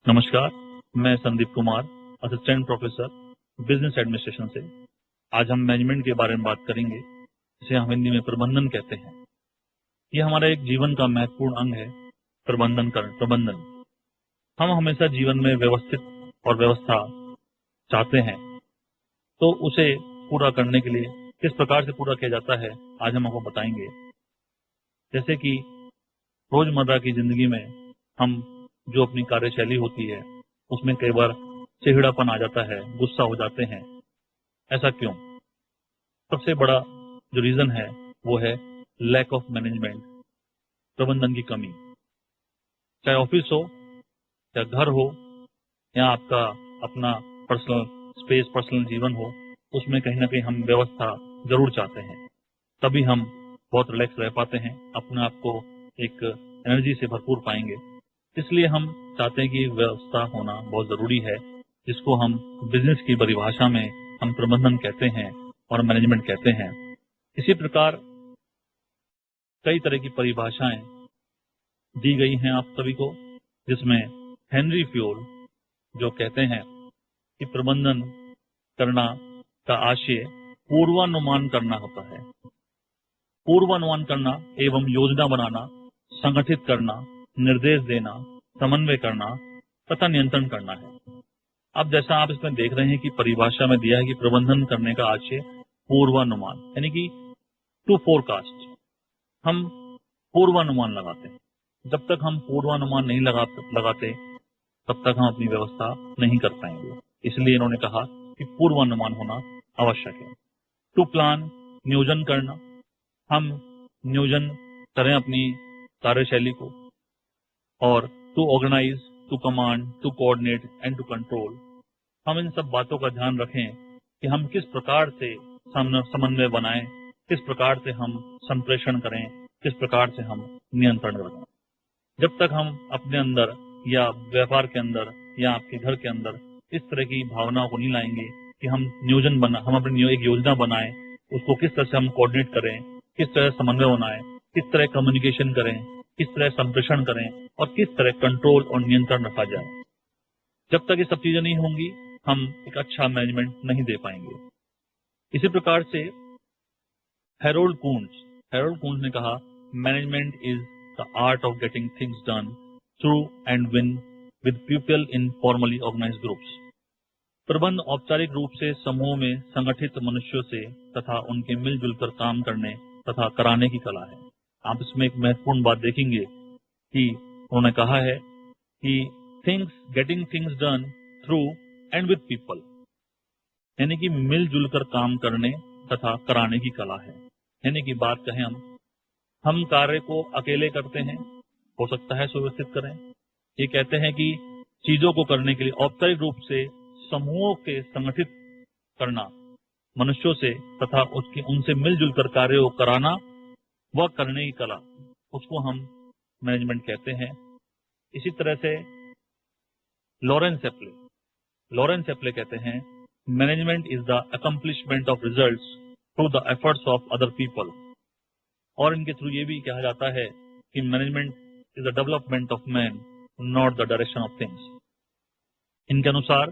नमस्कार, मैं Sandeep Kumar, assistant professor business administration से। आज हम मैनेजमेंट के बारे में बात करेंगे, जिसे हम हिंदी में प्रबंधन कहते हैं। यह हमारा एक जीवन का महत्वपूर्ण अंग है। प्रबंधन हम हमेशा जीवन में व्यवस्थित और व्यवस्था चाहते हैं, तो उसे पूरा करने के लिए किस प्रकार से पूरा किया जाता है, आज हम आपको बताएंगे। जैसे कि रोजमर्रा की जिंदगी में हम जो अपनी कार्यशैली होती है, उसमें कई बार चिड़चिड़ापन आ जाता है, गुस्सा हो जाते हैं। ऐसा क्यों? सबसे बड़ा जो रीजन है वो है लैक ऑफ मैनेजमेंट, प्रबंधन की कमी। चाहे ऑफिस हो, चाहे घर हो, या आपका अपना पर्सनल स्पेस, पर्सनल जीवन हो, उसमें कहीं ना कहीं हम व्यवस्था जरूर चाहते हैं। तभी हम बहुत रिलैक्स रह पाते हैं, अपने आप को एक एनर्जी से भरपूर पाएंगे। इसलिए हम चाहते हैं कि व्यवस्था होना बहुत जरूरी है, जिसको हम बिजनेस की परिभाषा में हम प्रबंधन कहते हैं और मैनेजमेंट कहते हैं। इसी प्रकार कई तरह की परिभाषाएं दी गई हैं आप सभी को, जिसमें हेनरी फ्योल जो कहते हैं कि प्रबंधन करना का आशय पूर्वानुमान करना होता है। पूर्वानुमान करना एवं योजना बनाना, संगठित करना, निर्देश देना, समन्वय करना तथा नियंत्रण करना है। अब जैसा आप इसमें देख रहे हैं कि परिभाषा में दिया है कि प्रबंधन करने का आशय पूर्वानुमान, यानी कि टू फोरकास्ट। हम पूर्वानुमान लगाते हैं। जब तक हम पूर्वानुमान नहीं लगाते तब तक हम अपनी व्यवस्था नहीं कर पाएंगे। इसलिए इन्होंने कहा कि पूर्वानुमान होना आवश्यक है। टू प्लान, नियोजन करना, हम नियोजन करें अपनी कार्यशैली को। और to organise, to command, to coordinate and to control, हम इन सब बातों का ध्यान रखें कि हम किस प्रकार से समन्वय बनाएं, किस प्रकार से हम संप्रेषण करें, किस प्रकार से हम नियंत्रण रखें। जब तक हम अपने अंदर या व्यापार के अंदर या आपके घर के अंदर इस तरह की भावनाओं को नहीं लाएंगे कि हम हम अपनी एक योजना बनाएं, उसको किस तरह से हम कोऑर्डिनेट करें, किस तरह समन्वय बनाएं, किस तरह कम्युनिकेशन करें, किस तरह संप्रेषण करें और किस तरह कंट्रोल और नियंत्रण रखा जाए। जब तक ये सब चीजें नहीं होंगी, हम एक अच्छा मैनेजमेंट नहीं दे पाएंगे। इसी प्रकार से हैरोल्ड कूंज ने कहा, management is the art of getting things done through and with people in formally organised groups. प्रबंध औपचारिक रूप से समूह में संगठित मनुष्यों से तथा उनके मिलजुल कर काम करने तथा कराने की कला है। आप इसमें एक महत्वपूर्ण बात देखेंगे कि उन्होंने कहा है कि getting things done through and with people, यानी कि मिलजुल कर काम करने तथा कराने की कला है। यानी कि बात कहें हम कार्य को अकेले करते हैं, हो सकता है सुव्यवस्थित करें। ये कहते हैं कि चीजों को करने के लिए औपचारिक रूप से समूहों के संगठित करना मनुष्यों से तथा उनसे मिलजुल कर कार्य को कराना, वह करने की कला, उसको हम मैनेजमेंट कहते हैं। इसी तरह से लॉरेंस एप्ले कहते हैं, management is the accomplishment of results through the efforts of other people. और इनके थ्रू ये भी कहा जाता है कि management is the development of man, not the direction of things. इनके अनुसार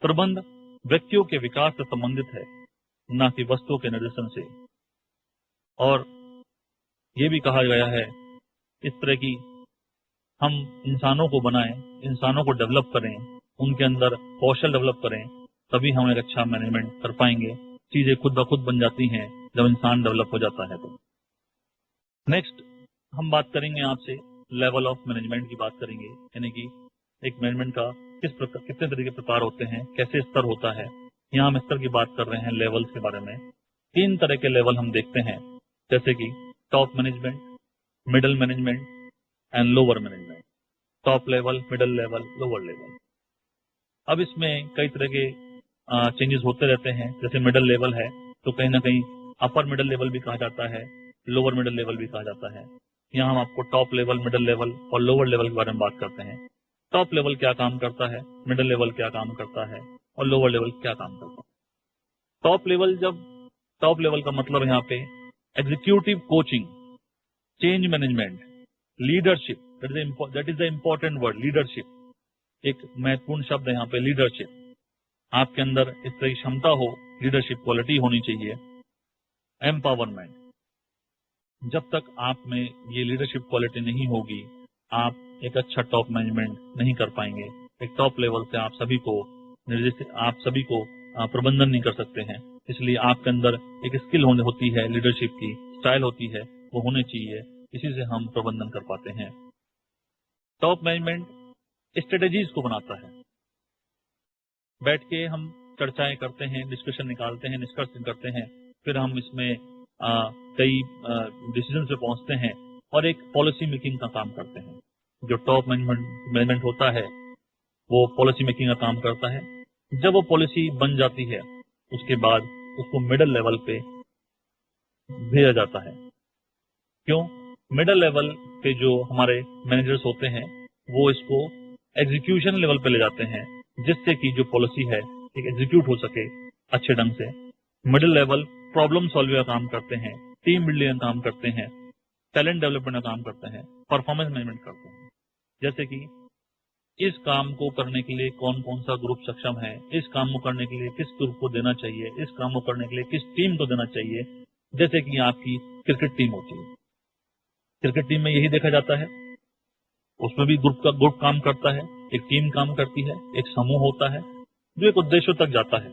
प्रबंध व्यक्तियों के विकास से संबंधित है, न कि वस्तुओं के निर्देशन से। और ये भी कहा गया है इस तरह की हम इंसानों को बनाएं, इंसानों को डेवलप करें, उनके अंदर कौशल डेवलप करें, तभी हम एक अच्छा मैनेजमेंट कर पाएंगे। चीजें खुद ब खुद बन जाती हैं जब इंसान डेवलप हो जाता है। तो नेक्स्ट हम बात करेंगे आपसे लेवल ऑफ मैनेजमेंट की बात करेंगे, यानी कि एक मैनेजमेंट का कितने तरह के प्रकार होते हैं, कैसे स्तर होता है। यहाँ हम स्तर की बात कर रहे हैं, लेवल के बारे में। 3 तरह के लेवल हम देखते हैं, जैसे कि top management, middle management and lower management. Top level, middle level, lower level. अब इसमें कई तरह के चेंजेस होते रहते हैं। जैसे मिडिल लेवल है तो कहीं ना कहीं अपर मिडिल लेवल भी कहा जाता है, लोअर मिडिल लेवल भी कहा जाता है। यहाँ हम आपको टॉप लेवल, मिडिल लेवल और लोअर लेवल के बारे में बात करते हैं। टॉप लेवल क्या काम करता है, मिडिल लेवल क्या काम करता है और लोअर लेवल क्या काम करता है। टॉप लेवल का मतलब यहाँ पे executive coaching, change management, leadership, that is the important word, leadership, एक महत्वपूर्ण शब्द है यहाँ पे लीडरशिप। आपके अंदर इस तरह की क्षमता हो, लीडरशिप क्वालिटी होनी चाहिए। एम्पावरमेंट, जब तक आप में ये लीडरशिप क्वालिटी नहीं होगी, आप एक अच्छा टॉप मैनेजमेंट नहीं कर पाएंगे। एक टॉप लेवल से आप सभी को प्रबंधन नहीं कर सकते हैं। इसलिए आपके अंदर एक स्किल होती है, लीडरशिप की स्टाइल होती है, वो होनी चाहिए। इसी से हम प्रबंधन कर पाते हैं। टॉप मैनेजमेंट स्ट्रेटेजीज को बनाता है। बैठ के हम चर्चाएं करते हैं, डिस्कशन निकालते हैं, निष्कर्ष करते हैं, फिर हम इसमें कई डिसीजन पे पहुंचते हैं और एक पॉलिसी मेकिंग का काम करते हैं। जो टॉप मैनेजमेंट होता है वो पॉलिसी मेकिंग का काम करता है। जब वो पॉलिसी बन जाती है उसके बाद उसको मिडिल लेवल पे भेजा जाता है। क्यों? मिडिल लेवल पे जो हमारे मैनेजर्स होते हैं वो इसको एग्जीक्यूशन लेवल पे ले जाते हैं, जिससे कि जो पॉलिसी है एक एग्जीक्यूट हो सके अच्छे ढंग से। मिडिल लेवल प्रॉब्लम सॉल्विंग का काम करते हैं, टीम बिल्डिंग का काम करते हैं, टैलेंट डेवलपमेंट का काम करते हैं, परफॉर्मेंस मैनेजमेंट करते हैं। जैसे कि इस काम को करने के लिए कौन कौन सा ग्रुप सक्षम है, इस काम को करने के लिए किस ग्रुप को देना चाहिए, इस काम को करने के लिए किस टीम को देना चाहिए। जैसे कि आपकी क्रिकेट टीम होती है, क्रिकेट टीम में यही देखा जाता है, उसमें भी ग्रुप काम करता है, एक टीम काम करती है, एक समूह होता है जो एक उद्देश्य तक जाता है।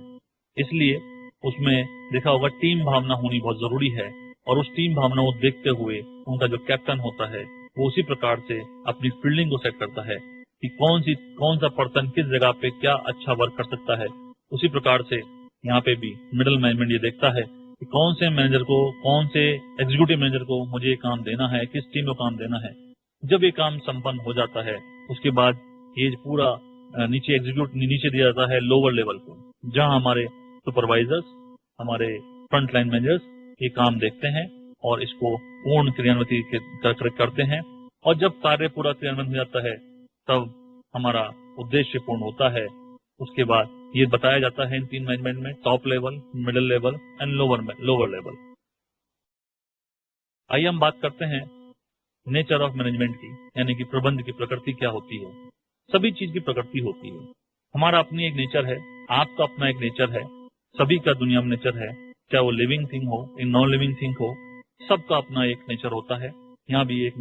इसलिए उसमें देखा होगा टीम भावना होनी बहुत जरूरी है, और उस टीम भावना को देखते हुए उनका जो कैप्टन होता है वो उसी प्रकार से अपनी फील्डिंग को सेट करता है कि कौन सा पर्सन किस जगह पे क्या अच्छा वर्क कर सकता है। उसी प्रकार से यहाँ पे भी मिडिल मैनेजमेंट ये देखता है कि कौन से मैनेजर को, कौन से एग्जीक्यूटिव मैनेजर को मुझे ये काम देना है, किस टीम को काम देना है। जब ये काम संपन्न हो जाता है उसके बाद ये पूरा नीचे दिया जाता है लोअर लेवल को, जहाँ हमारे सुपरवाइजर्स, हमारे फ्रंट लाइन मैनेजर्स ये काम देखते हैं और इसको पूर्ण क्रियान्वित करते हैं। और जब कार्य पूरा क्रियान्वित हो जाता है तब हमारा उद्देश्य पूर्ण होता है। उसके बाद ये बताया जाता है इन तीन मैनेजमेंट में, top level, middle level and lower level. आइए हम बात करते हैं नेचर ऑफ मैनेजमेंट की, यानी कि प्रबंध की प्रकृति क्या होती है। सभी चीज की प्रकृति होती है। हमारा अपनी एक नेचर है, आपका अपना एक नेचर है, सभी का दुनिया में नेचर है, चाहे वो लिविंग थिंग हो, नॉन लिविंग थिंग हो, सबका अपना एक नेचर होता है। यहाँ भी एक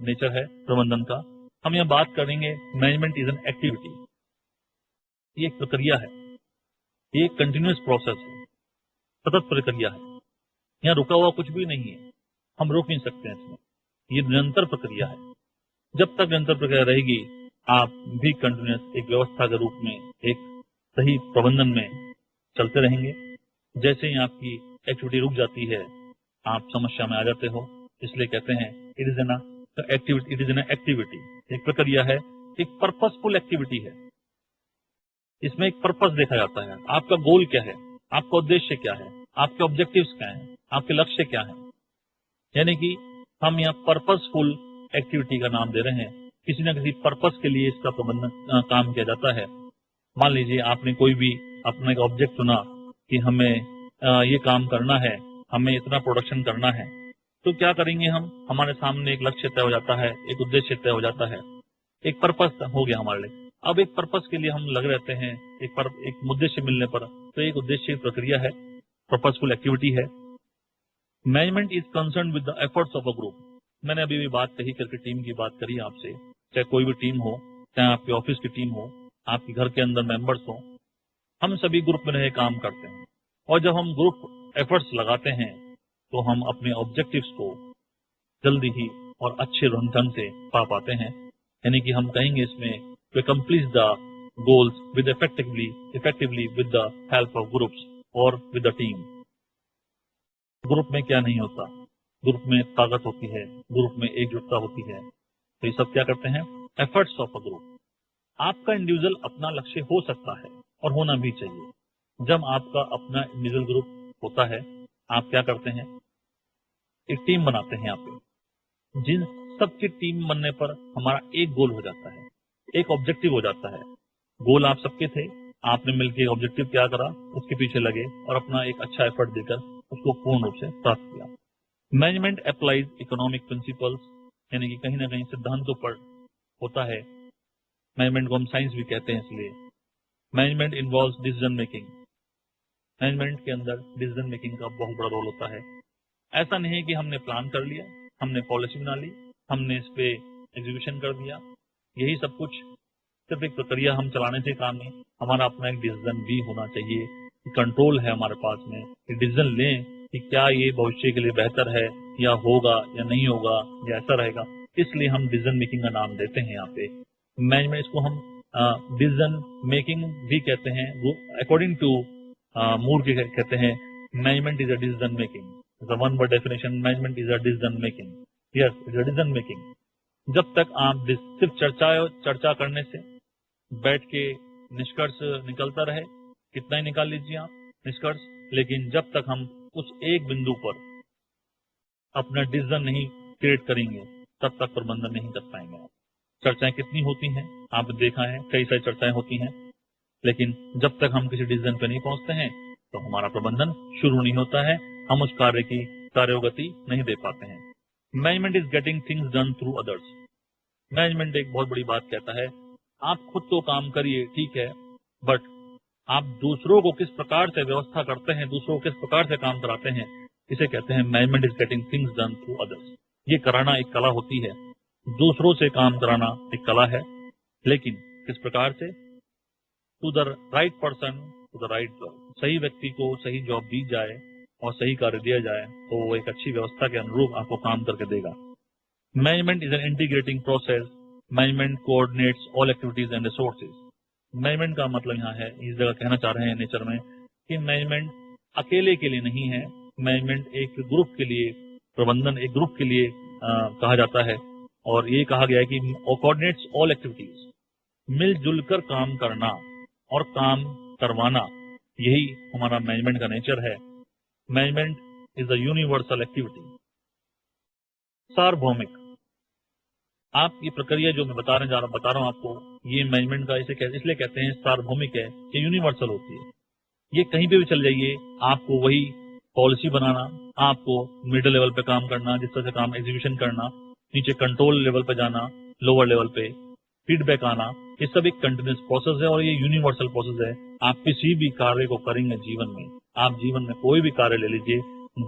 नेचर है प्रबंधन का। हम यहाँ बात करेंगे मैनेजमेंट इज एन एक्टिविटी। ये एक प्रक्रिया है, ये एक कंटिन्यूअस प्रोसेस है, सतत प्रक्रिया है। यहाँ रुका हुआ कुछ भी नहीं है, हम रोक नहीं सकते हैं इसमें। ये निरंतर प्रक्रिया है। जब तक निरंतर प्रक्रिया रहेगी आप भी कंटिन्यूअस एक व्यवस्था के रूप में, एक सही प्रबंधन में चलते रहेंगे। जैसे ही आपकी एक्टिविटी रुक जाती है आप समस्या में आ जाते हो। इसलिए कहते हैं इट इज एन एक्टिविटी, एक प्रक्रिया है, एक पर्पसफुल एक्टिविटी है। इसमें एक पर्पस देखा जाता है, आपका गोल क्या है, आपका उद्देश्य क्या है, आपके ऑब्जेक्टिव्स क्या हैं, आपके लक्ष्य क्या हैं। यानी कि हम यहाँ पर्पसफुल एक्टिविटी का नाम दे रहे हैं। किसी न किसी पर्पस के लिए इसका प्रबंधन काम किया जाता है। मान लीजिए आपने कोई भी अपना एक ऑब्जेक्ट चुना कि हमें ये काम करना है, हमें इतना प्रोडक्शन करना है, तो क्या करेंगे हम, हमारे सामने एक लक्ष्य तय हो जाता है, एक उद्देश्य तय हो जाता है, एक पर्पस हो गया हमारे लिए। अब एक पर्पस के लिए हम लग रहते हैं, एक उद्देश्य मिलने पर, तो एक उद्देश्य की प्रक्रिया है, पर्पसफुल एक्टिविटी है। Management is concern with the efforts of a group. मैंने अभी भी बात कही, क्रिकेट टीम की बात करी आपसे, चाहे कोई भी टीम हो, चाहे आपके ऑफिस की टीम हो, आपके घर के अंदर मेंबर्स हो, हम सभी ग्रुप में रह काम करते हैं। और जब हम ग्रुप एफर्ट्स लगाते हैं तो हम अपने ऑब्जेक्टिव्स को जल्दी ही और अच्छे ढंग से पा पाते हैं। यानी कि हम कहेंगे इसमें to accomplish the goals with effectively with the help of groups or with the team। Group में क्या नहीं होता, ग्रुप में ताकत होती है, ग्रुप में एकजुटता होती है। तो ये सब क्या करते हैं, एफर्ट्स ऑफ अ ग्रुप। आपका इंडिविजुअल अपना लक्ष्य हो सकता है और होना भी चाहिए। जब आपका अपना इंडिविजुअल ग्रुप होता है आप क्या करते हैं, एक टीम बनाते हैं। यहाँ पे जिन सबकी टीम बनने पर हमारा एक गोल हो जाता है, एक ऑब्जेक्टिव हो जाता है। गोल आप सबके थे, आपने मिलकर ऑब्जेक्टिव क्या करा, उसके पीछे लगे और अपना एक अच्छा एफर्ट देकर उसको पूर्ण रूप से प्राप्त किया। मैनेजमेंट अप्लाइज इकोनॉमिक प्रिंसिपल्स, यानी कि कहीं ना कहीं सिद्धांतों पर होता है। मैनेजमेंट को हम साइंस भी कहते हैं। इसलिए management involves decision making. Management के अंदर डिसीजन मेकिंग का बहुत बड़ा रोल होता है। ऐसा नहीं है कि हमने प्लान कर लिया, हमने पॉलिसी बना ली, हमने इस पे एग्जीक्यूशन कर दिया, यही सब कुछ सिर्फ एक प्रक्रिया हम चलाने से काम नहीं। हमारा अपना एक डिसीजन भी होना चाहिए, कंट्रोल है हमारे पास में, डिसीजन लें कि क्या ये भविष्य के लिए बेहतर है, या होगा या नहीं होगा, या ऐसा रहेगा। इसलिए हम डिसीजन मेकिंग का नाम देते हैं यहाँ पे। मैनेजमेंट, इसको हम डिसीजन मेकिंग भी कहते हैं। अकॉर्डिंग टू मूर के कहते हैं management is a decision making. The one word definition, management is a decision making. Yes, is a decision making. जब तक आप सिर्फ चर्चा करने से बैठ के निष्कर्ष निकलता रहे, कितना ही निकाल लीजिए आप निष्कर्ष, लेकिन जब तक हम उस एक बिंदु पर अपना डिसीजन नहीं क्रिएट करेंगे, तब तक प्रबंधन नहीं कर पाएंगे। चर्चाएं कितनी होती हैं, आप देखा है, कई सारी चर्चाएं होती हैं, लेकिन जब तक हम किसी डिसीजन पे नहीं पहुंचते हैं तो हमारा प्रबंधन शुरू नहीं होता है, हम उस कार्य की कार्योगति नहीं दे पाते हैं। Management is getting things done through others. Management एक बहुत बड़ी बात कहता है, आप खुद तो काम करिए, ठीक है, बट आप दूसरों को किस प्रकार से व्यवस्था करते हैं, दूसरों को किस प्रकार से काम कराते हैं, इसे कहते हैं management is getting things done through others. ये कराना एक कला होती है, दूसरों से काम कराना एक कला है, लेकिन किस प्रकार से, to the right person to the right job. सही व्यक्ति को सही जॉब दी जाए और सही कार्य दिया जाए तो वो एक अच्छी व्यवस्था के अनुरूप आपको काम करके देगा। Management is an integrating process. Management coordinates all activities and resources. Management का मतलब यहाँ है, इस जगह कहना चाह रहे हैं नेचर में, कि मैनेजमेंट अकेले के लिए नहीं है, मैनेजमेंट एक ग्रुप के लिए, प्रबंधन एक ग्रुप के लिए कहा जाता है। और ये कहा गया है कि कोऑर्डिनेट्स ऑल एक्टिविटीज, मिलजुल कर काम करना और काम करवाना, यही हमारा मैनेजमेंट का नेचर है। Management is a universal activity. सार्वभौमिक, आप ये प्रक्रिया जो मैं बता रहा हूँ आपको, ये मैनेजमेंट का इसलिए कहते हैं सार्वभौमिक है, ये यूनिवर्सल होती है। ये कहीं पे भी चल जाइए, आपको वही पॉलिसी बनाना, आपको मिडिल लेवल पे काम करना, जिस तरह से काम एग्जीक्यूशन करना, नीचे कंट्रोल लेवल पे जाना, लोअर लेवल पे फीडबैक आना, ये सब एक कंटिन्यूस प्रोसेस है और ये यूनिवर्सल प्रोसेस है। आप किसी भी कार्य को करेंगे जीवन में, आप जीवन में कोई भी कार्य ले लीजिए,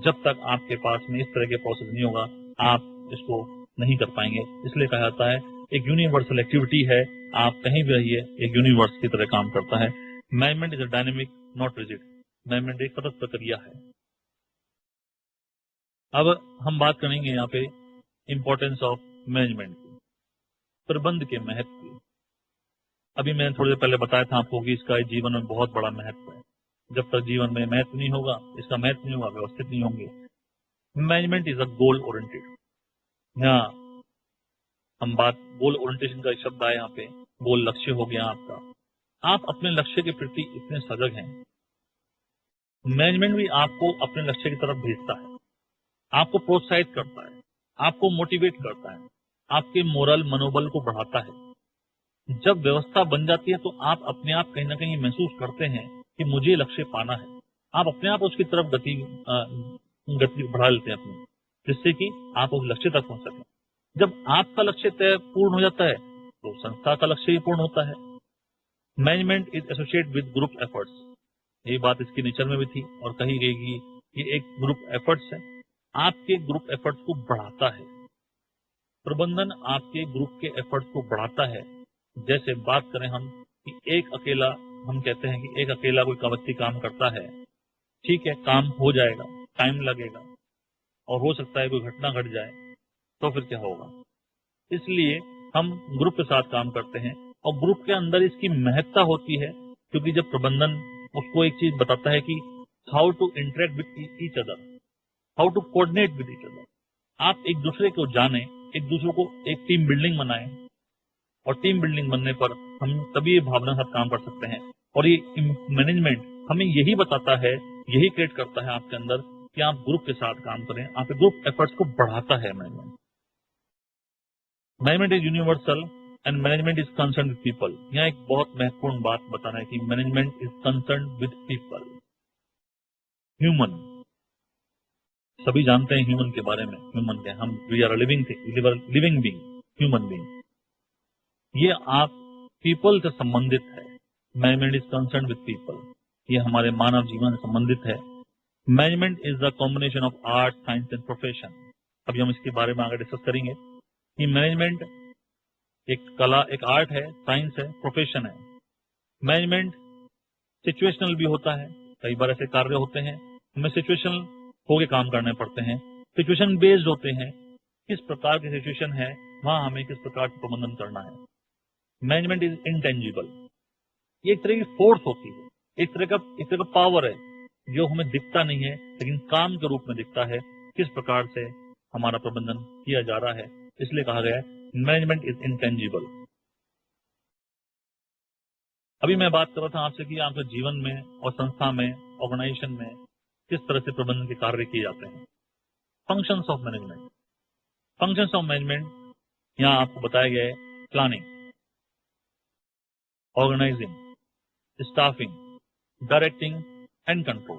जब तक आपके पास में इस तरह के प्रोसेस नहीं होगा, आप इसको नहीं कर पाएंगे। इसलिए कहा जाता है एक यूनिवर्सल एक्टिविटी है, आप कहीं भी रहिए, एक यूनिवर्स की तरह काम करता है। Management is a dynamic not rigid. Management एक सतत प्रक्रिया है। अब हम बात करेंगे यहाँ पे इंपॉर्टेंस ऑफ मैनेजमेंट की, प्रबंध के महत्व की। अभी मैंने थोड़ी देर पहले बताया था आपको कि इसका जीवन में बहुत बड़ा महत्व है। जब तक जीवन में महत्व नहीं होगा, इसका महत्व नहीं होगा, व्यवस्थित नहीं होंगे। Management is a goal oriented. यहाँ हम बात गोल ओरिएंटेशन का शब्द आया, यहाँ पे गोल लक्ष्य हो गया आपका। आप अपने लक्ष्य के प्रति इतने सजग हैं, मैनेजमेंट भी आपको अपने लक्ष्य की तरफ भेजता है, आपको प्रोत्साहित करता है, आपको मोटिवेट करता है, आपके मोरल मनोबल को बढ़ाता है। जब व्यवस्था बन जाती है तो आप अपने आप कहीं ना कहीं महसूस करते हैं कि मुझे लक्ष्य पाना है। आप अपने आप उसकी तरफ गति बढ़ा लेते हैं अपनी, जिससे कि आप उस लक्ष्य तक पहुंच सकें। जब आपका लक्ष्य तय पूर्ण हो जाता है तो संस्था का लक्ष्य भी पूर्ण होता है। Management is associated with group efforts. यही बात इसके नेचर में भी थी और कही गई कि ये एक ग्रुप एफर्ट्स है, आपके ग्रुप एफर्ट्स को बढ़ाता है। प्रबंधन आपके ग्रुप के एफर्ट्स को बढ़ाता है। जैसे बात करें हम कि एक अकेला, हम कहते हैं कि एक अकेला कोई व्यक्ति काम करता है, ठीक है, काम हो जाएगा, टाइम लगेगा और हो सकता है कोई घटना घट जाए, तो फिर क्या होगा। इसलिए हम ग्रुप के साथ काम करते हैं और ग्रुप के अंदर इसकी महत्ता होती है, क्योंकि जब प्रबंधन उसको एक चीज बताता है कि how to interact with each other, how to coordinate with each other. आप एक दूसरे को जाने, एक दूसरे को एक टीम बिल्डिंग बनाएं, और टीम बिल्डिंग बनने पर हम तभी ये भावना के साथ काम कर सकते हैं। और ये मैनेजमेंट हमें यही बताता है, यही क्रिएट करता है आपके अंदर कि आप ग्रुप के साथ काम करें, आपके ग्रुप एफर्ट्स को बढ़ाता है management. Management is universal and management is concern with people. यहाँ एक बहुत महत्वपूर्ण बात बताना है कि management is concern with people, human. सभी जानते हैं ह्यूमन के बारे में, ह्यूमन के हम we are living being, human being. ये आप पीपल से संबंधित है। Management is concern with people, ये हमारे मानव जीवन से संबंधित है। Management is the combination of art, science and profession. अभी हम इसके बारे में आगे डिस्कस करेंगे कि मैनेजमेंट एक कला, एक आर्ट है, साइंस है, प्रोफेशन है। मैनेजमेंट सिचुएशनल भी होता है, कई बार ऐसे कार्य होते हैं हमें सिचुएशनल होके काम करने पड़ते हैं, सिचुएशन बेस्ड होते हैं, किस प्रकार की सिचुएशन है वहां हमें किस प्रकार से प्रबंधन करना है। मैनेजमेंट इज इंटेंजिबल, ये एक तरह की फोर्स होती है, एक तरह का पावर है जो हमें दिखता नहीं है लेकिन काम के रूप में दिखता है, किस प्रकार से हमारा प्रबंधन किया जा रहा है, इसलिए कहा गया है मैनेजमेंट इज इंटेंजिबल। अभी मैं बात कर रहा था आपसे कि आपके जीवन में और संस्था में, ऑर्गेनाइजेशन में किस तरह से प्रबंधन के कार्य किए जाते हैं। Functions of management. Functions of management यहाँ आपको बताया गया है, planning, organising, staffing, directing and control.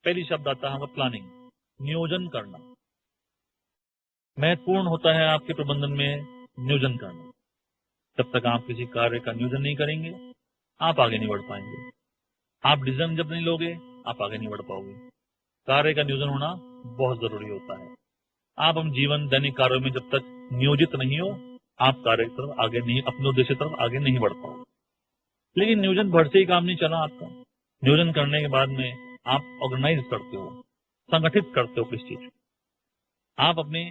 पहली शब्द आता है हमारा प्लानिंग, नियोजन करना। महत्वपूर्ण होता है आपके प्रबंधन में नियोजन करना। जब तक आप किसी कार्य का नियोजन नहीं करेंगे आप आगे नहीं बढ़ पाएंगे। आप डिसीजन जब नहीं लोगे आप आगे नहीं बढ़ पाओगे। कार्य का नियोजन होना बहुत जरूरी होता है। आप हम जीवन दैनिक कार्यों में जब तक नियोजित नहीं हो आप कार्य की तरफ आगे नहीं, अपने उद्देश्य की तरफ आगे नहीं बढ़ पाओगे। लेकिन नियोजन भर से ही काम नहीं चला आपका। नियोजन करने के बाद में आप ऑर्गेनाइज करते हो, संगठित करते हो किस चीज। आप अपने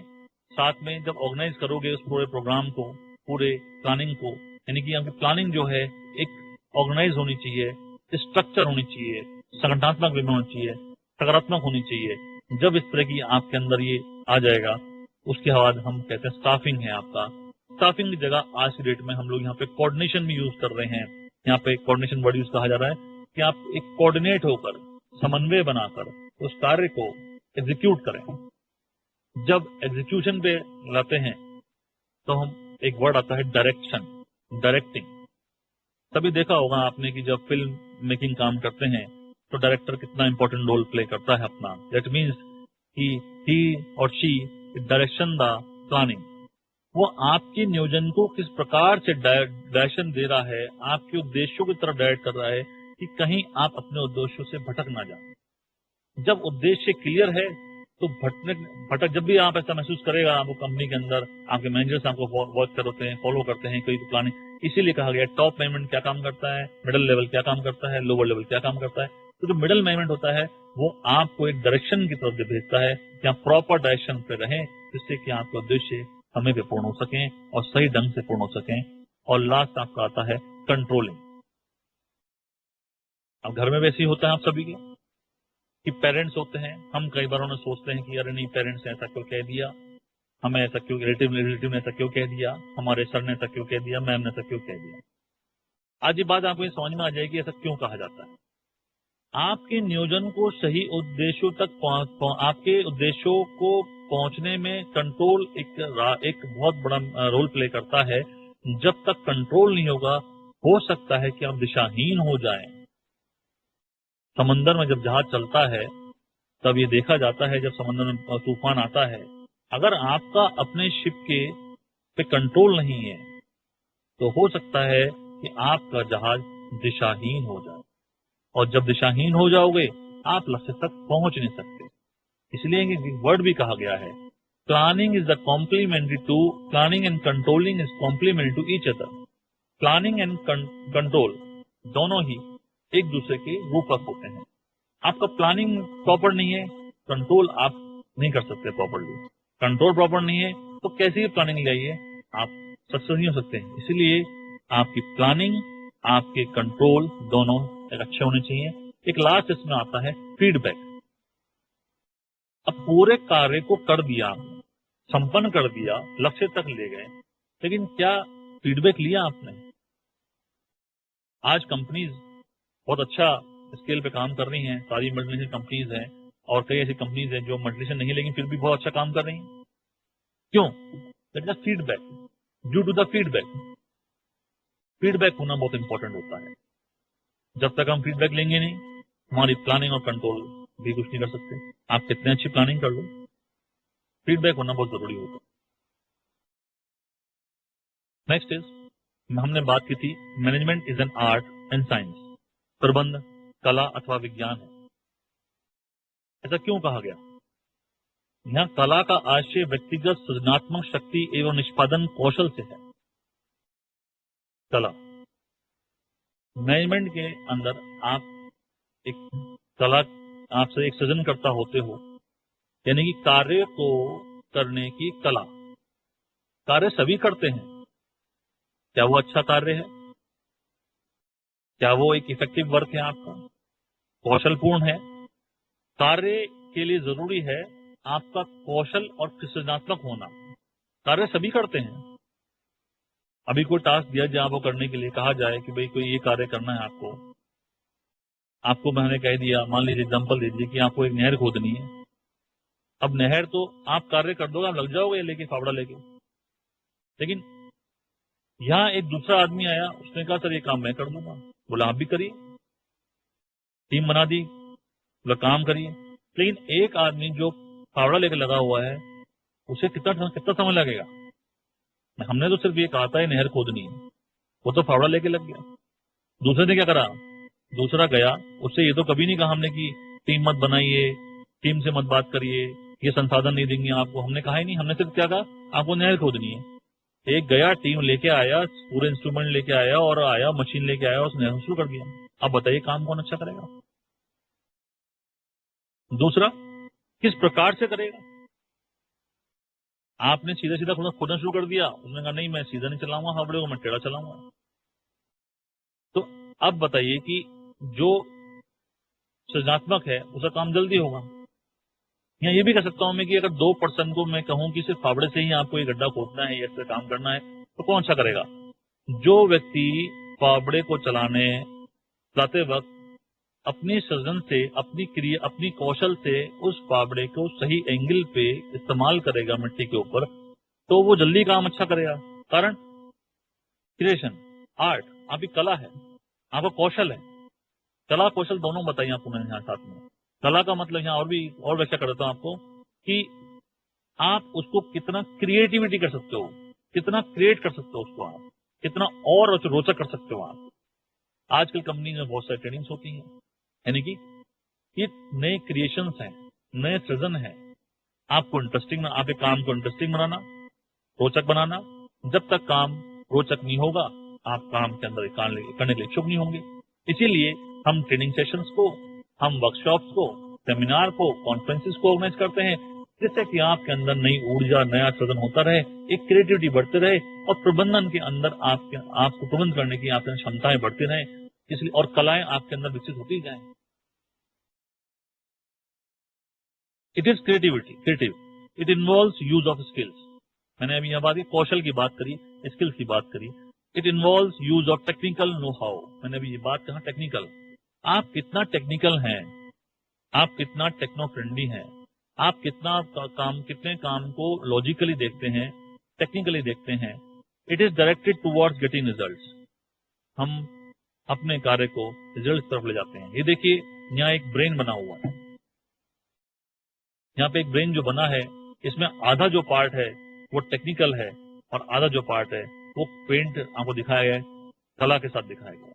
साथ में जब ऑर्गेनाइज करोगे उस पूरे प्रोग्राम को, पूरे प्लानिंग को, यानी कि आपकी प्लानिंग जो है एक ऑर्गेनाइज होनी चाहिए, स्ट्रक्चर होनी चाहिए, संगठनात्मक भी होनी चाहिए, सकारात्मक होनी चाहिए। जब इस तरह की आपके अंदर ये आ जाएगा उसके बाद हम कहते हैं स्टाफिंग है आपका। स्टाफिंग की जगह आज की डेट में हम लोग यहाँ पे कोऑर्डिनेशन भी यूज कर रहे हैं। यहाँ पे कोऑर्डिनेशन वर्ड यूज कहा जा रहा है कि आप एक कोऑर्डिनेट होकर, समन्वय बनाकर उस कार्य को एग्जीक्यूट करें। जब एग्जीक्यूशन पे लाते हैं तो हम एक वर्ड आता है डायरेक्शन, डायरेक्टिंग। तभी देखा होगा आपने कि जब फिल्म मेकिंग काम करते हैं तो डायरेक्टर कितना इंपॉर्टेंट रोल प्ले करता है अपना। दैट मीन्स ही और शी डायरेक्शन द प्लानिंग। वो आपके नियोजन को किस प्रकार से डायरेक्शन दे रहा है, आपके उद्देश्यों की तरफ डायरेक्ट कर रहा है कि कहीं आप अपने उद्देश्यों से भटक ना जाए। जब उद्देश्य क्लियर है तो भटक जब भी आप ऐसा महसूस करेगा, आपको कंपनी के अंदर आपके मैनेजर्स आपको वॉच करते हैं, फॉलो करते हैं कोई प्लानिंग। इसीलिए कहा गया टॉप मैनेजमेंट क्या काम करता है, मिडिल लेवल क्या काम करता है, लोअर लेवल क्या काम करता है। तो जो मिडिल मैनेजमेंट होता है वो आपको एक डायरेक्शन की तरफ भेजता है कि आप प्रॉपर डायरेक्शन पे रहें, जिससे कि आपके उद्देश्य समय पे पूर्ण हो सकें और सही ढंग से पूर्ण हो सकें। और लास्ट आपका आता है कंट्रोलिंग। अब घर में वैसे ही होता है आप सभी के कि पेरेंट्स होते हैं, हम कई बार उन्हें सोचते हैं कि अरे नहीं पेरेंट्स ने ऐसा क्यों कह दिया, हमें ऐसा क्यों, रिलेटिव ने ऐसा क्यों कह दिया, हमारे सर ने ऐसा क्यों कह दिया, मैम ने ऐसा क्यों कह दिया। आज ये बात आपको ये समझ में आ जाएगी ऐसा क्यों कहा जाता है। आपके नियोजन को सही उद्देश्यों तक आपके उद्देश्यों को पहुंचने में कंट्रोल एक बहुत बड़ा रोल प्ले करता है। जब तक कंट्रोल नहीं होगा हो सकता है कि आप दिशाहीन हो जाएं। समंदर में जब जहाज चलता है तब ये देखा जाता है, जब समंदर में तूफान आता है, अगर आपका अपने शिप के पे कंट्रोल नहीं है तो हो सकता है कि आपका जहाज दिशाहीन हो जाए। और जब दिशाहीन हो जाओगे आप लक्ष्य तक पहुंच नहीं सकते। इसलिए वर्ड भी कहा गया है planning is the complementary to planning and controlling is complementary to each other. Planning and control दोनों ही एक दूसरे के रूपक होते हैं। आपका प्लानिंग प्रॉपर नहीं है, कंट्रोल आप नहीं कर सकते प्रॉपरली। कंट्रोल प्रॉपर नहीं है तो कैसी भी प्लानिंग लाइए आप सक्सेस नहीं हो सकते। इसीलिए आपकी प्लानिंग, आपके कंट्रोल दोनों एक अच्छे होने चाहिए। एक लास्ट इसमें आता है फीडबैक। अब पूरे कार्य को कर दिया, संपन्न कर दिया, लक्ष्य तक ले गए, लेकिन क्या फीडबैक लिया आपने? आज कंपनीज बहुत अच्छा स्केल पे काम कर रही हैं, सारी मल्टीनेशनल कंपनीज हैं और कई ऐसी कंपनीज हैं जो मल्टीनेशनल नहीं लेकिन फिर भी बहुत अच्छा काम कर रही हैं। क्यों? That is feedback, due to the feedback. Feedback होना बहुत इंपॉर्टेंट होता है। जब तक हम फीडबैक लेंगे नहीं हमारी प्लानिंग और कंट्रोल भी कुछ नहीं कर सकते। आप कितने अच्छी प्लानिंग कर लो, फीडबैक होना बहुत जरूरी होता है। नेक्स्ट इज हमने बात की थी management is an art and science, प्रबंध कला अथवा विज्ञान है। ऐसा क्यों कहा गया? यहाँ कला का आशय व्यक्तिगत सृजनात्मक शक्ति एवं निष्पादन कौशल से है। कला मैनेजमेंट के अंदर आप एक कला, आपसे एक सृजनकर्ता होते हो, यानी कि कार्य को करने की कला। कार्य सभी करते हैं, क्या वो अच्छा कार्य है? क्या वो एक इफेक्टिव वर्क है आपका, कौशलपूर्ण है? कार्य के लिए जरूरी है आपका कौशल और सृजनात्मक होना। कार्य सभी करते हैं। अभी कोई टास्क दिया जाए आपको करने के लिए, कहा जाए कि भाई कोई ये कार्य करना है आपको मैंने कह दिया, मान लीजिए एग्जांपल दीजिए कि आपको एक नहर खोदनी है। अब नहर तो आप कार्य कर दोगे, आप लग जाओगे लेके, फावड़ा लेके। लेकिन यहाँ एक दूसरा आदमी आया, उसने कहा सर ये काम मैं कर दूंगा। बोला आप भी करिए, टीम बना दी, बोला काम करिए। लेकिन एक आदमी जो फावड़ा लेके लगा हुआ है, उसे कितना समय लगेगा? हमने तो सिर्फ ये कहा था नहर खोदनी है, वो तो फावड़ा लेके लग गया। दूसरे ने क्या करा? दूसरा गया, उससे ये तो कभी नहीं कहा हमने कि टीम मत बनाइए, टीम से मत बात करिए, ये संसाधन नहीं देंगे आपको। हमने कहा ही नहीं, हमने सिर्फ क्या कहा, आपको नहर खोदनी है। एक गया, टीम लेके आया, पूरे इंस्ट्रूमेंट लेके आया, और आया मशीन लेके आया, उसने शुरू कर दिया। अब बताइए काम कौन अच्छा करेगा? दूसरा किस प्रकार से करेगा? आपने सीधा सीधा खोदना शुरू कर दिया, उसने कहा नहीं मैं सीधा नहीं चलाऊंगा फावड़े को, मैं टेढ़ा चलाऊंगा। तो अब बताइए कि जो सृजनात्मक है उसका काम जल्दी होगा। या ये भी कह सकता हूं मैं कि अगर 2% को मैं कहूं कि सिर्फ फावड़े से ही आपको ये गड्ढा खोदना है या इससे काम करना है, तो कौन अच्छा करेगा? जो व्यक्ति फावड़े को चलाते वक्त अपनी सृजन से, अपनी क्रिया, अपनी कौशल से उस फावड़े को सही एंगल पे इस्तेमाल करेगा मिट्टी के ऊपर, तो वो जल्दी काम अच्छा करेगा। कारण क्रिएशन, आर्ट, आपकी कला है, आपका कौशल है। कला कौशल दोनों बताइए आपको मैंने यहाँ साथ में। कला का मतलब यहाँ और व्याख्या कर देता हूँ आपको कि आप उसको कितना क्रिएटिविटी कर सकते हो, कितना क्रिएट कर सकते हो उसको, आप कितना और रोचक कर सकते हो आप। आजकल कंपनी में बहुत सारी ट्रेनिंग्स होती हैं, यानी कि ये नए क्रिएशंस हैं, नए सृजन है। आपको इंटरेस्टिंग, आपके काम को इंटरेस्टिंग बनाना, रोचक बनाना। जब तक काम रोचक नहीं होगा, आप काम के अंदर करने के लिए इच्छुक नहीं होंगे। इसीलिए हम ट्रेनिंग सेशंस को, हम वर्कशॉप्स को, सेमिनार को, कॉन्फ्रेंसेस को ऑर्गेनाइज करते हैं, जिससे कि आपके अंदर नई ऊर्जा, नया सृजन होता रहे, एक क्रिएटिविटी बढ़ती रहे, और प्रबंधन के अंदर आपको प्रबंध करने की आपके क्षमताएं बढ़ती रहे, इसलिए और कलाएं आपके अंदर विकसित होती जाए। It is creative, it involves use of skills. मैंने अभी यहाँ बात की, कौशल की बात करी, स्किल्स की बात करी। It involves use of technical know how. मैंने अभी ये बात कहा टेक्निकल, आप कितना टेक्निकल हैं, आप कितना टेक्नो फ्रेंडली हैं, आप कितने काम को लॉजिकली देखते हैं, टेक्निकली देखते हैं। It is directed towards getting results. हम अपने कार्य को रिजल्ट तरफ ले जाते हैं। ये देखिए यहाँ एक ब्रेन बना हुआ है, यहाँ पे एक ब्रेन जो बना है, इसमें आधा जो पार्ट है वो टेक्निकल है, और आधा जो पार्ट है वो पेंट आपको दिखाया गया है, कला के साथ दिखाया गया।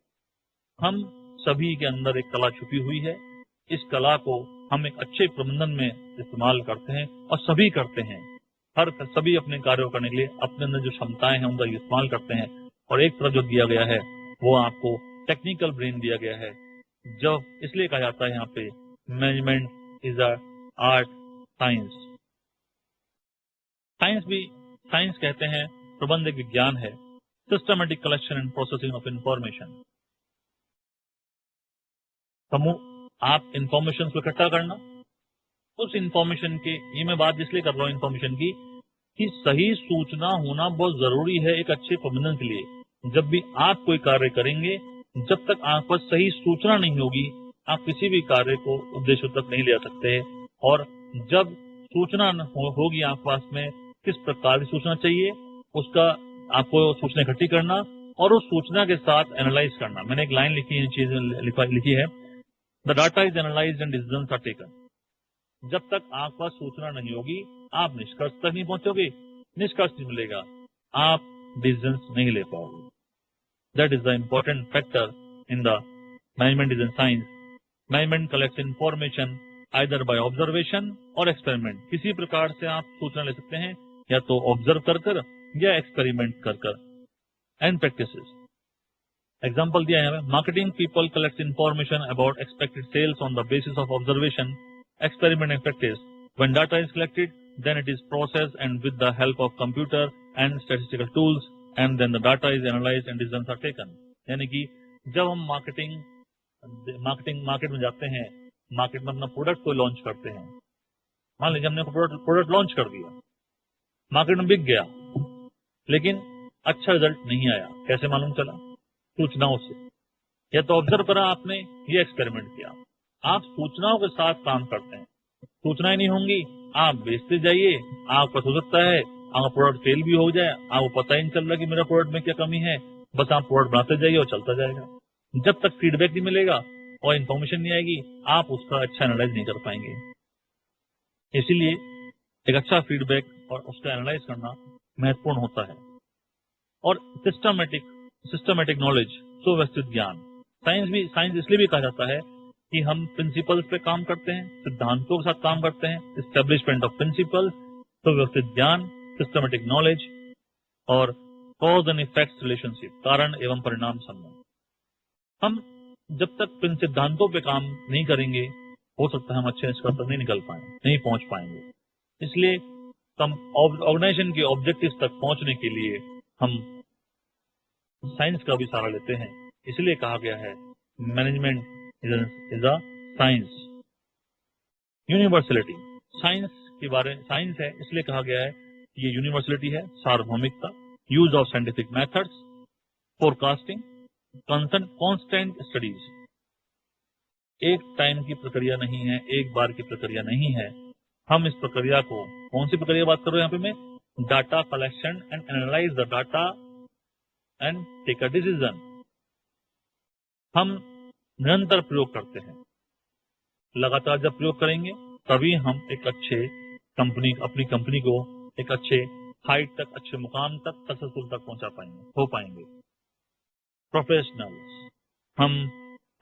हम सभी के अंदर एक कला छुपी हुई है। इस कला को हम एक अच्छे प्रबंधन में इस्तेमाल करते हैं, और सभी करते हैं। सभी अपने कार्यों करने के लिए अपने अंदर जो क्षमताएं हैं उनका इस्तेमाल करते हैं। और एक तरफ जो दिया गया है वो आपको टेक्निकल ब्रेन दिया गया है। जब इसलिए कहा जाता है यहाँ पे management is a art science. Science कहते हैं, प्रबंध एक विज्ञान है, systematic collection and processing of information. आप इंफॉर्मेशन को इकट्ठा करना, उस इंफॉर्मेशन के, ये मैं बात इसलिए कर रहा हूँ इंफॉर्मेशन की, कि सही सूचना होना बहुत जरूरी है एक अच्छे प्रबंधन के लिए। जब भी आप कोई कार्य करेंगे, जब तक आप पास सही सूचना नहीं होगी, आप किसी भी कार्य को उद्देश्य तक नहीं ले सकते। और जब सूचना होगी आप पास में, किस प्रकार की सूचना चाहिए, उसका आपको सूचना इकट्ठी करना, और उस सूचना के साथ एनालाइज करना। मैंने एक लाइन लिखी है, the data is analysed and decisions are taken. जब तक आपके पास सूचना नहीं होगी, आप निष्कर्ष तक नहीं पहुंचोगे, निष्कर्ष नहीं मिलेगा, आप डिसीजंस नहीं ले पाओगे। That is the important factor in the management design science. Management collects information either by observation or experiment. किसी प्रकार से आप सूचना ले सकते हैं, या तो ऑब्जर्व कर कर या एक्सपेरिमेंट कर कर. And practices. एग्जाम्पल दिया है हमें. Marketing people collect information about expected sales on the basis of observation, experiment and practice. When data is collected, then it is processed and with the help of computer and statistical tools, and then the data is analyzed and decisions are taken. यानी कि जब हम market में जाते हैं, market में अपना product को लॉन्च करते हैं. मान लीजिए हमने प्रोडक्ट लॉन्च कर दिया, मार्केट में बिक गया, लेकिन अच्छा रिजल्ट नहीं आया. कैसे मालूम चला? सूचनाओं से. या तो ऑब्जर्व करा आपने, ये एक्सपेरिमेंट किया. आप सूचनाओं के साथ काम करते हैं. सूचनाएं नहीं होंगी, आप बेचते जाइए, आपको हो सकता है आपका प्रोडक्ट फेल भी हो जाए, आपको पता ही नहीं चल रहा कि मेरा प्रोडक्ट में क्या कमी है. बस आप प्रोडक्ट बनाते जाइए और चलता जाएगा. जब तक फीडबैक नहीं मिलेगा और इन्फॉर्मेशन नहीं आएगी, आप उसका अच्छा एनालाइज नहीं कर पाएंगे. इसीलिए एक अच्छा फीडबैक और उसका एनालाइज करना महत्वपूर्ण होता है. और सिस्टमेटिक नॉलेज, सुव्यवस्थित ज्ञान. साइंस इसलिए भी कहा जाता है कि हम प्रिंसिपल्स पे काम करते हैं, सिद्धांतों के साथ काम करते हैं. एस्टेब्लिशमेंट ऑफ प्रिंसिपल्स, सुव्यवस्थित ज्ञान, सिस्टमेटिक नॉलेज और कॉज एंड इफेक्ट रिलेशनशिप, कारण एवं परिणाम संबंध. हम जब तक इन सिद्धांतों पे काम नहीं करेंगे, हो सकता है हम अच्छे निष्कर्ष तक नहीं निकल पाए, नहीं पहुंच पाएंगे. इसलिए ऑर्गेनाइजेशन के ऑब्जेक्टिव्स तक पहुंचने के लिए हम साइंस का भी सहारा लेते हैं. इसलिए कहा गया है management is a science. Universality. Science है, इसलिए कहा गया है कि ये यूनिवर्सलिटी है. सार्वभौमिकता, use of scientific methods, forecasting, constant studies. एक टाइम की प्रक्रिया नहीं है, एक बार की प्रक्रिया नहीं है. हम इस प्रक्रिया को, कौन सी प्रक्रिया बात कर रहे हैं यहाँ पे मैं? Data collection and analyse the data and take a decision. हम निरंतर प्रयोग करते हैं. लगातार जब प्रयोग करेंगे तभी हम एक अच्छे अपनी कंपनी को एक अच्छे हाइट तक, अच्छे मुकाम तक, सक्सेसफुल तक हो पाएंगे. प्रोफेशनल्स. हम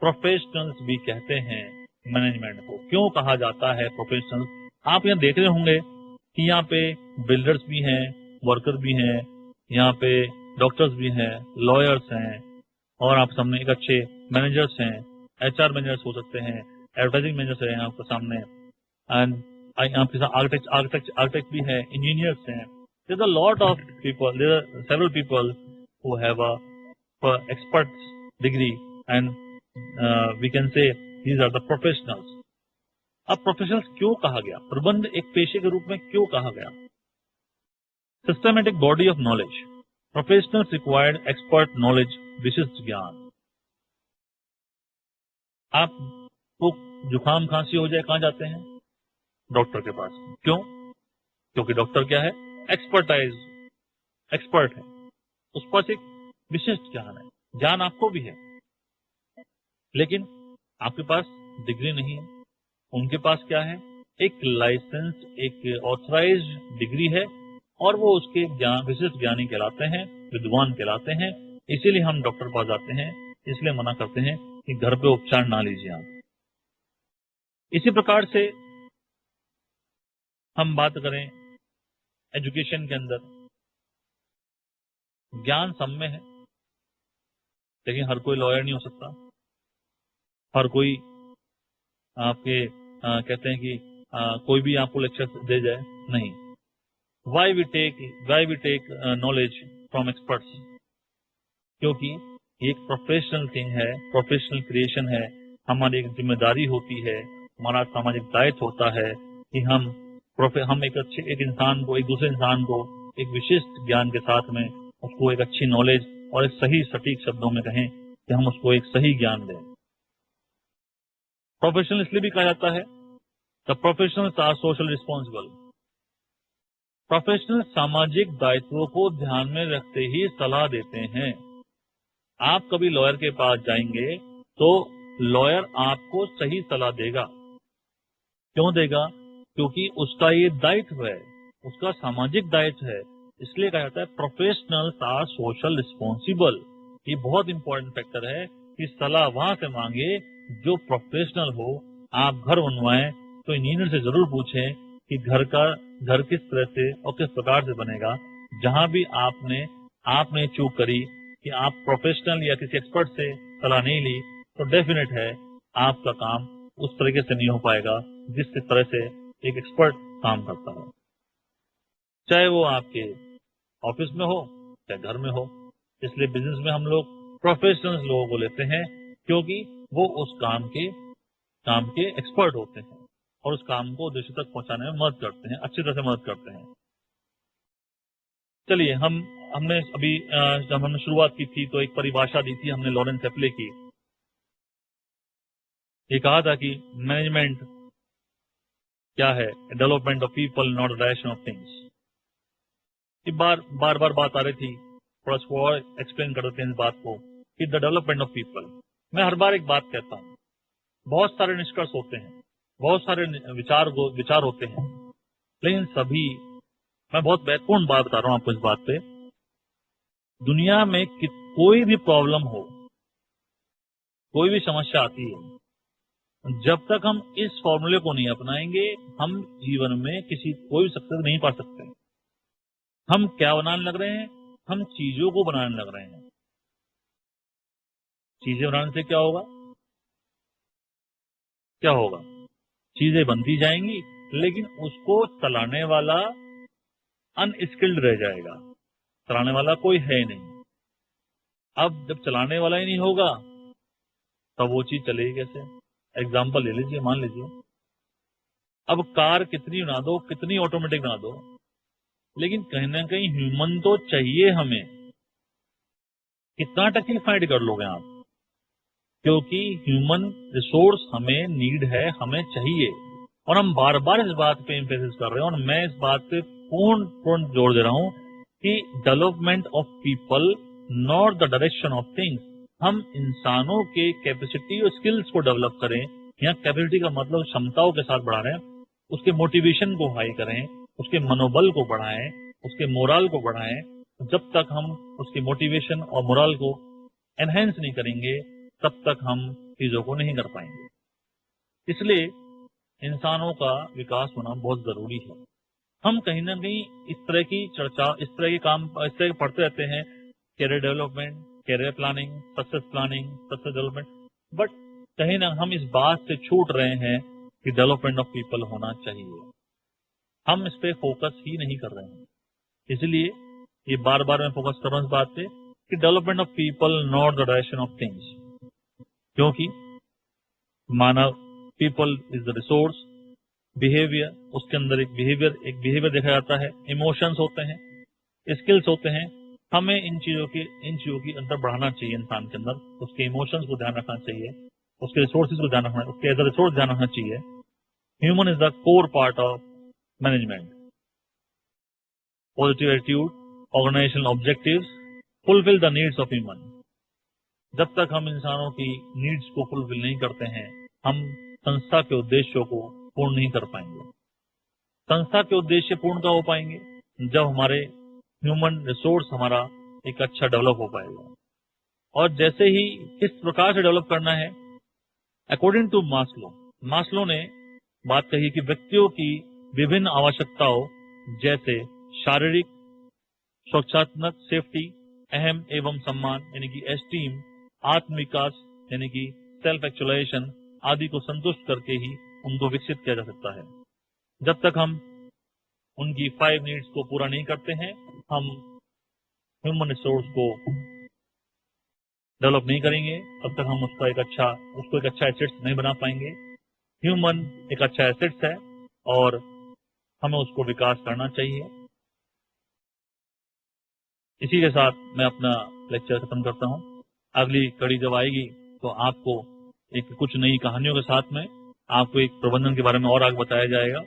प्रोफेशनल्स भी कहते हैं मैनेजमेंट को. क्यों कहा जाता है प्रोफेशनल्स? आप यहाँ देख रहे होंगे कि यहाँ पे बिल्डर्स भी हैं, वर्कर भी हैं, यहाँ पे डॉक्टर्स भी हैं, लॉयर्स हैं, और आप सामने एक अच्छे मैनेजर्स हैं, HR मैनेजर्स हो सकते हैं, एडवर्टाइजिंग मैनेजर्स हैं आपके सामने, एंड आपके साथ आर्किटेक्ट भी है, इंजीनियर्स हैं. There is a lot of people, there are several people who have a expert degree, and we can say these are the professionals. अब प्रोफेशनल्स क्यों कहा गया? प्रबंध एक पेशे के रूप में क्यों कहा गया? Systematic body of knowledge. Professionals required expert knowledge, विशिष्ट ज्ञान. आपको जुकाम खांसी हो जाए, कहाँ जाते हैं? डॉक्टर के पास. क्यों? क्योंकि डॉक्टर क्या है? एक्सपर्ट है. उस पास एक विशिष्ट ज्ञान है. ज्ञान आपको भी है, लेकिन आपके पास डिग्री नहीं है. उनके पास क्या है? एक लाइसेंस, एक ऑथराइज्ड डिग्री है, और वो उसके विशिष्ट ज्ञानी कहलाते हैं, विद्वान कहलाते हैं. इसीलिए हम डॉक्टर पास जाते हैं, इसलिए मना करते हैं कि घर पे उपचार ना लीजिए आप. इसी प्रकार से हम बात करें एजुकेशन के अंदर, ज्ञान सब में है, लेकिन हर कोई लॉयर नहीं हो सकता. हर कोई आपके कहते हैं कि कोई भी आपको लेक्चर दे जाए, नहीं. Why we take knowledge from experts? क्योंकि ये एक प्रोफेशनल थिंग है, प्रोफेशनल क्रिएशन है. हमारी एक जिम्मेदारी होती है, हमारा सामाजिक दायित्व होता है कि हम एक इंसान को, एक दूसरे इंसान को एक विशिष्ट ज्ञान के साथ में उसको एक अच्छी नॉलेज और एक सही सटीक शब्दों में कहें कि हम उसको एक सही ज्ञान दें. प्रोफेशनल इसलिए भी कहा जाता है the professionals are social responsible. Professional सामाजिक दायित्वों को ध्यान में रखते ही सलाह देते हैं. आप कभी लॉयर के पास जाएंगे तो लॉयर आपको सही सलाह देगा. क्यों देगा? क्योंकि उसका ये दायित्व है, उसका सामाजिक दायित्व है. इसलिए कहा जाता है प्रोफेशनल्स आर सोशल रिस्पॉन्सिबल. ये बहुत इंपॉर्टेंट फैक्टर है कि सलाह वहां से मांगे जो प्रोफेशनल हो। आप घर बनवाएं तो इंजीनियर से जरूर पूछें कि घर किस तरह से और किस प्रकार से बनेगा। जहां भी आपने चूक करी कि आप प्रोफेशनल या किसी एक्सपर्ट से सलाह नहीं ली, तो डेफिनेट है आपका काम उस तरीके से नहीं हो पाएगा जिस तरह से एक एक्सपर्ट काम करता है, चाहे वो आपके ऑफिस में हो चाहे घर में हो। इसलिए बिजनेस में हम लोग प्रोफेशनल्स लोगों को लेते हैं क्योंकि वो उस काम के एक्सपर्ट होते हैं और उस काम को उद्देश्य तक पहुंचाने में मदद करते हैं, अच्छी तरह से मदद करते हैं। चलिए हमने अभी जब हमने शुरुआत की थी तो एक परिभाषा दी थी हमने लॉरेंस एप्ले की। ये कहा था कि मैनेजमेंट क्या है, development of people not direction of things. ये बार बात आ रही थी, थोड़ा सा और एक्सप्लेन कर देते हैं इस बात को कि द डेवलपमेंट ऑफ पीपल। मैं हर बार एक बात कहता हूँ, बहुत सारे निष्कर्ष होते हैं, बहुत सारे विचार होते हैं, लेकिन मैं बहुत महत्वपूर्ण बात बता रहा हूँ आपको इस बात पे। दुनिया में कोई भी प्रॉब्लम हो, कोई भी समस्या आती है, जब तक हम इस फॉर्मूले को नहीं अपनाएंगे हम जीवन में कोई भी सक्सेस नहीं पा सकते। हम क्या बनाने लग रहे हैं, हम चीजों को बनाने लग रहे हैं। चीजें बनाने से क्या होगा, चीजें बनती जाएंगी लेकिन उसको चलाने वाला अनस्किल्ड रह जाएगा, चलाने वाला कोई है नहीं। अब जब चलाने वाला ही नहीं होगा तब वो चीज चलेगी कैसे? एग्जाम्पल ले लीजिए, मान लीजिए अब कार कितनी बना दो, कितनी ऑटोमेटिक बना दो, लेकिन कहीं ना कहीं ह्यूमन तो चाहिए हमें। कितना टेक्निफाइड कर लोगे आप, क्योंकि ह्यूमन रिसोर्स हमें नीड है, हमें चाहिए। और हम बार बार इस बात पे एम्फेसिस कर रहे हैं और मैं इस बात पे पूर्ण जोर दे रहा हूं कि development of people not the direction of things. हम इंसानों के कैपेसिटी और स्किल्स को डेवलप करें। यहाँ कैपेसिटी का मतलब क्षमताओं के साथ बढ़ा रहे हैं, उसके मोटिवेशन को हाई करें, उसके मनोबल को बढ़ाएं, उसके मोरल को बढ़ाएं। जब तक हम उसकी मोटिवेशन और मोरल को एनहेंस नहीं करेंगे तब तक हम चीजों को नहीं कर पाएंगे। इसलिए इंसानों का विकास होना बहुत जरूरी है। हम कहीं ना कहीं इस तरह की चर्चा, इस तरह के पढ़ते रहते हैं, career development, career planning, success development, but कहीं ना हम इस बात से छूट रहे हैं कि डेवलपमेंट ऑफ पीपल होना चाहिए। हम इस पे फोकस ही नहीं कर रहे हैं। इसलिए ये बार बार मैं फोकस कर रहा हूं इस बात पे कि development of people not the direction of things. क्योंकि मानव, people is the resource, behaviour, उसके अंदर एक बिहेवियर देखा जाता है, इमोशंस होते हैं, स्किल्स होते हैं। हमें इन चीजों की अंदर बढ़ाना चाहिए इंसान के अंदर, उसके इमोशंस को ध्यान रखना चाहिए, उसके रिसोर्सेज को ध्यान रखना, उसके एज अ रिसोर्स ध्यान रखना चाहिए। Human is the core part of management. Positive attitude, organisational objectives fulfil the needs of human. जब तक हम इंसानों की नीड्स को फुलफिल नहीं करते हैं, हम संस्था के उद्देश्यों को पूर्ण नहीं कर पाएंगे। संस्था के उद्देश्य पूर्ण कब हो पाएंगे? जब हमारे ह्यूमन रिसोर्स हमारा एक अच्छा डेवलप हो पाएगा। और जैसे ही किस प्रकार से डेवलप करना है, अकॉर्डिंग टू मास्लो ने बात कही कि व्यक्तियों की विभिन्न आवश्यकताओं जैसे शारीरिक, सुरक्षात्मक, सेफ्टी, अहम एवं सम्मान यानी कि एस्टीम, आत्मविकास यानी कि सेल्फ एक्चुअलाइजेशन आदि को संतुष्ट करके ही उनको विकसित किया जा सकता है। जब तक हम उनकी 5 नीड्स को पूरा नहीं करते हैं, हम ह्यूमन रिसोर्स को डेवलप नहीं करेंगे, तब तक हम उसको एक अच्छा एसेट्स नहीं बना पाएंगे। ह्यूमन एक अच्छा एसेट्स है और हमें उसको विकास करना चाहिए। इसी के साथ मैं अपना लेक्चर खत्म करता हूं। अगली कड़ी जब आएगी तो आपको कुछ नई कहानियों के साथ में आपको एक प्रबंधन के बारे में और आगे बताया जाएगा,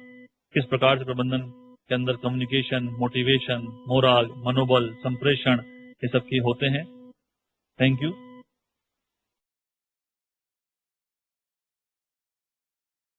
किस प्रकार से प्रबंधन के अंदर कम्युनिकेशन, मोटिवेशन, मोरल, मनोबल, संप्रेषण ये सब की होते हैं। Thank you.